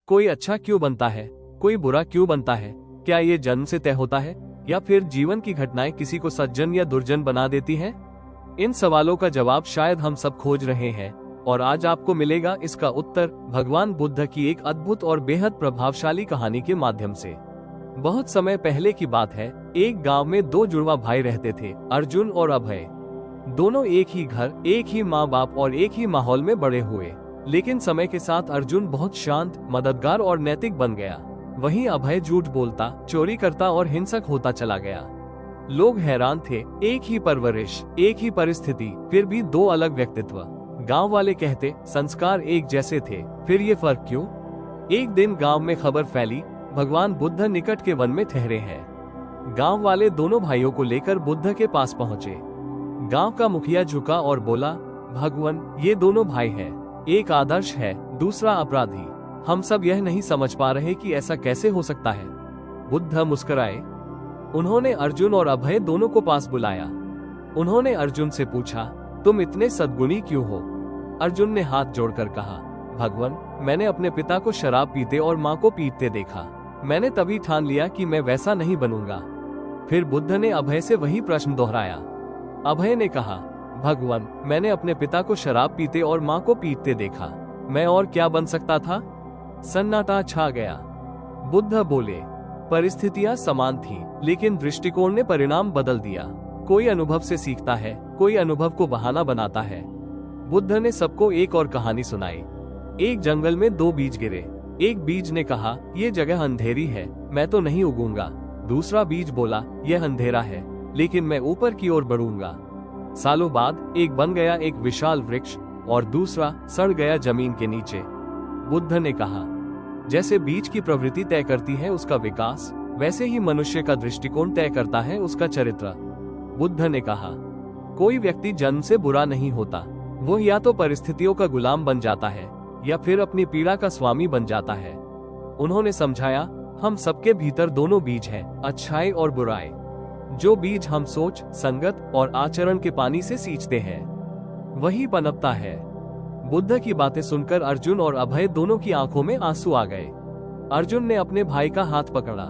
कोई अच्छा क्यों बनता है, कोई बुरा क्यों बनता है? क्या ये जन्म से तय होता है या फिर जीवन की घटनाएं किसी को सज्जन या दुर्जन बना देती हैं? इन सवालों का जवाब शायद हम सब खोज रहे हैं और आज आपको मिलेगा इसका उत्तर भगवान बुद्ध की एक अद्भुत और बेहद प्रभावशाली कहानी के माध्यम से। बहुत समय पहले की बात है। एक गांव में दो जुड़वा भाई रहते थे, अर्जुन और अभय। दोनों एक ही घर, एक ही माँ बाप और एक ही माहौल में बड़े हुए। लेकिन समय के साथ अर्जुन बहुत शांत, मददगार और नैतिक बन गया। वहीं अभय झूठ बोलता, चोरी करता और हिंसक होता चला गया। लोग हैरान थे, एक ही परवरिश, एक ही परिस्थिति, फिर भी दो अलग व्यक्तित्व। गांव वाले कहते संस्कार एक जैसे थे, फिर ये फर्क क्यों? एक दिन गांव में खबर फैली, भगवान बुद्ध निकट के वन में ठहरे हैं। गांव वाले दोनों भाइयों को लेकर बुद्ध के पास पहुंचे। गांव का मुखिया झुका और बोला, भगवान, ये दोनों भाई हैं, एक आदर्श है, दूसरा अपराधी। हम सब यह नहीं समझ पा रहे कि ऐसा कैसे हो सकता है। बुद्ध मुस्कुराए। उन्होंने अर्जुन और अभय दोनों को पास बुलाया। उन्होंने अर्जुन से पूछा, तुम इतने सद्गुणी क्यों हो? अर्जुन ने हाथ जोड़कर कहा, भगवान, मैंने अपने पिता को शराब पीते और माँ को पीटते देखा। मैंने तभी ठान लिया कि मैं वैसा नहीं बनूंगा। फिर बुद्ध ने अभय से वही प्रश्न दोहराया। अभय ने कहा, भगवान, मैंने अपने पिता को शराब पीते और माँ को पीटते देखा। मैं और क्या बन सकता था? सन्नाटा छा गया। बुद्ध बोले, परिस्थितियां समान थी, लेकिन दृष्टिकोण ने परिणाम बदल दिया। कोई अनुभव से सीखता है, कोई अनुभव को बहाना बनाता है। बुद्ध ने सबको एक और कहानी सुनाई। एक जंगल में दो बीज गिरे। एक बीज ने कहा, ये जगह अंधेरी है, मैं तो नहीं उगूंगा। दूसरा बीज बोला, यह अंधेरा है, लेकिन मैं ऊपर की ओर बढ़ूंगा। सालों बाद एक बन गया एक विशाल वृक्ष और दूसरा सड़ गया जमीन के नीचे। बुद्ध ने कहा, जैसे बीज की प्रवृत्ति तय करती है उसका विकास, वैसे ही मनुष्य का दृष्टिकोण तय करता है उसका चरित्र। बुद्ध ने कहा, कोई व्यक्ति जन्म से बुरा नहीं होता। वो या तो परिस्थितियों का गुलाम बन जाता है या फिर अपनी पीड़ा का स्वामी बन जाता है। उन्होंने समझाया, हम सबके भीतर दोनों बीज हैं, अच्छाई और बुराई। जो बीज हम सोच, संगत और आचरण के पानी से सींचते हैं, वही पनपता है। बुद्ध की बातें सुनकर अर्जुन और अभय दोनों की आंखों में आंसू आ गए। अर्जुन ने अपने भाई का हाथ पकड़ा।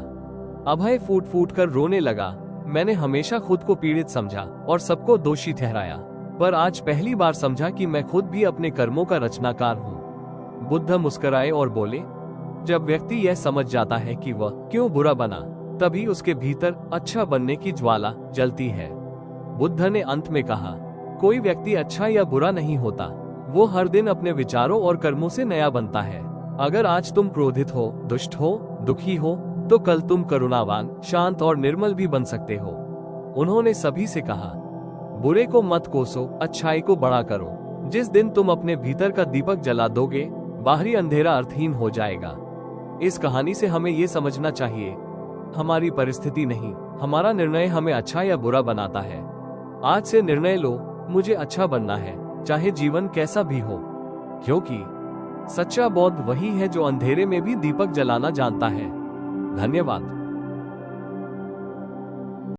अभय फूट फूट कर रोने लगा। मैंने हमेशा खुद को पीड़ित समझा और सबको दोषी ठहराया, पर आज पहली बार समझा कि मैं खुद भी अपने कर्मों का रचनाकार हूँ। बुद्ध मुस्कुराए और बोले, जब व्यक्ति यह समझ जाता है कि वह क्यों बुरा बना, तभी उसके भीतर अच्छा बनने की ज्वाला जलती है। बुद्ध ने अंत में कहा, कोई व्यक्ति अच्छा या बुरा नहीं होता, वो हर दिन अपने विचारों और कर्मों से नया बनता है। अगर आज तुम क्रोधित हो, दुष्ट हो, दुखी हो, तो कल तुम करुणावान, शांत और निर्मल भी बन सकते हो। उन्होंने सभी से कहा, बुरे को मत कोसो, अच्छाई को बड़ा करो। जिस दिन तुम अपने भीतर का दीपक जला दोगे, बाहरी अंधेरा अर्थहीन हो जाएगा। इस कहानी से हमें ये समझना चाहिए, हमारी परिस्थिति नहीं, हमारा निर्णय हमें अच्छा या बुरा बनाता है। आज से निर्णय लो, मुझे अच्छा बनना है, चाहे जीवन कैसा भी हो, क्योंकि सच्चा बौद्ध वही है जो अंधेरे में भी दीपक जलाना जानता है। धन्यवाद।